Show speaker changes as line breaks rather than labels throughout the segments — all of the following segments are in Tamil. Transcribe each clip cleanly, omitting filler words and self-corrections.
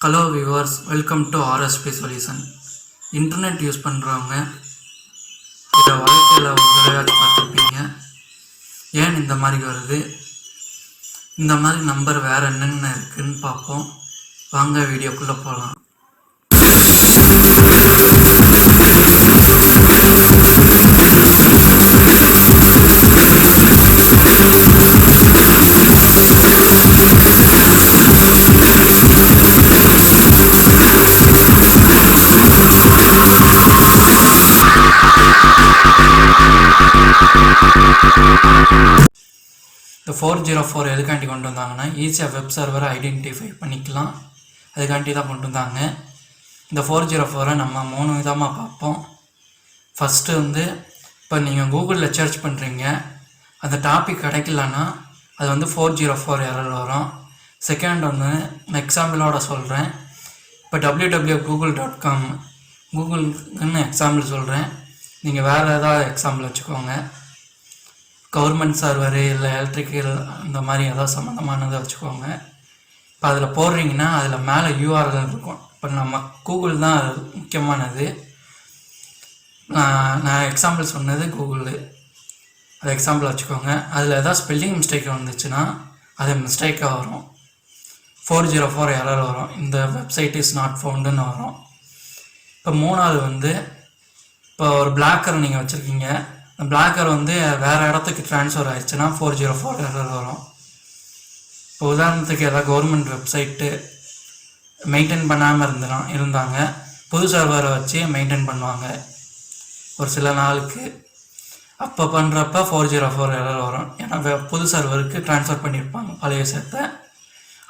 Hello viewers, welcome to RSP solution. Internet use பண்ணுறவங்க இதை வாழ்க்கையில் ஒரு தடவையாச்சும் பார்த்துருப்பீங்க. ஏன் இந்த மாதிரி வருது, இந்த மாதிரி நம்பர் வேறு என்னென்ன இருக்குதுன்னு பார்ப்போம். வாங்க வீடியோக்குள்ளே போகலாம். இந்த 404 எதுக்காண்டி கொண்டு வந்தாங்கன்னா, ஈஸியாக வெப் சர்வரை ஐடென்டிஃபை பண்ணிக்கலாம். அதுக்காண்டி தான் கொண்டு வந்தாங்க. இந்த 404 நம்ம 3 விதமாக பார்ப்போம். ஃபஸ்ட்டு இப்போ நீங்கள் கூகுளில் சர்ச் பண்ணுறீங்க, அந்த டாபிக் கிடைக்கலன்னா அது 404 எரர் வரும். செகண்ட் எக்ஸாம்பிளோட சொல்கிறேன். இப்போ www.google.com கூகுள்னு எக்ஸாம்பிள் சொல்கிறேன். நீங்கள் வேறு ஏதாவது எக்ஸாம்பிள் வச்சுக்கோங்க. கவர்மெண்ட் சர்வரு இல்லை எலக்ட்ரிக்கல் அந்த மாதிரி ஏதாவது சம்மந்தமானதை வச்சுக்கோங்க. இப்போ அதில் போடுறீங்கன்னா அதில் மேலே யூஆர்எல் இருக்கும். இப்போ நம்ம கூகுள் தான் முக்கியமானது. நான் எக்ஸாம்பிள் சொன்னது கூகுள், அது எக்ஸாம்பிள் வச்சுக்கோங்க. அதில் ஏதாவது ஸ்பெல்லிங் மிஸ்டேக் வந்துச்சுன்னா அது மிஸ்டேக்காக வரும். 404 எரர் வரும். இந்த வெப்சைட் இஸ் நாட் ஃபவுண்டுன்னு வரும். இப்போ மூணாவது இப்போ ஒரு பிளாக்கர் நீங்கள் வச்சுருக்கீங்க, அந்த பிளாக்கர் வேறு இடத்துக்கு ட்ரான்ஸ்ஃபர் ஆயிடுச்சுன்னா 404 எரர் வரும். இப்போ உதாரணத்துக்கு ஏதாவது கவர்மெண்ட் வெப்சைட்டு மெயின்டைன் பண்ணாமல் இருந்தாங்க, புது சர்வரை வச்சு மெயின்டைன் பண்ணுவாங்க ஒரு சில நாளுக்கு. அப்போ பண்ணுறப்ப 404 எரர் வரும். ஏன்னா புது சர்வருக்கு ட்ரான்ஸ்ஃபர் பண்ணியிருப்பாங்க பழைய விஷயத்தை,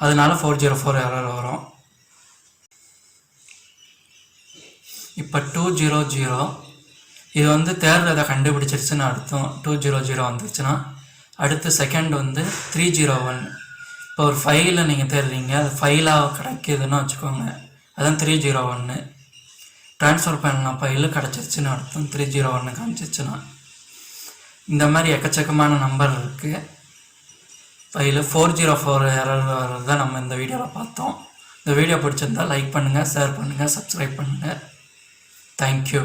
அதனால 404 எரர் வரும். இப்போ 200 இது தேர்றதை கண்டுபிடிச்சிருச்சுன்னு அர்த்தம். 200 வந்துச்சுன்னா அடுத்து செகண்ட் 301. இப்போ ஒரு ஃபைலை நீங்கள் தேடுறீங்க, அது ஃபைலாக கிடைக்கிதுன்னு வச்சுக்கோங்க, அதுதான் 301. ட்ரான்ஸ்ஃபர் பண்ண ஃபைலு கிடச்சிருச்சுன்னு அர்த்தம். 301 காமிச்சிச்சுன்னா இந்த மாதிரி எக்கச்சக்கமான நம்பர் இருக்குது. ஃபைலு 404 எரர் வர்றது தான் நம்ம இந்த வீடியோவில் பார்த்தோம். இந்த வீடியோ பிடிச்சிருந்தால் லைக் பண்ணுங்கள், ஷேர் பண்ணுங்கள், சப்ஸ்கிரைப் பண்ணுங்கள். தேங்க்யூ.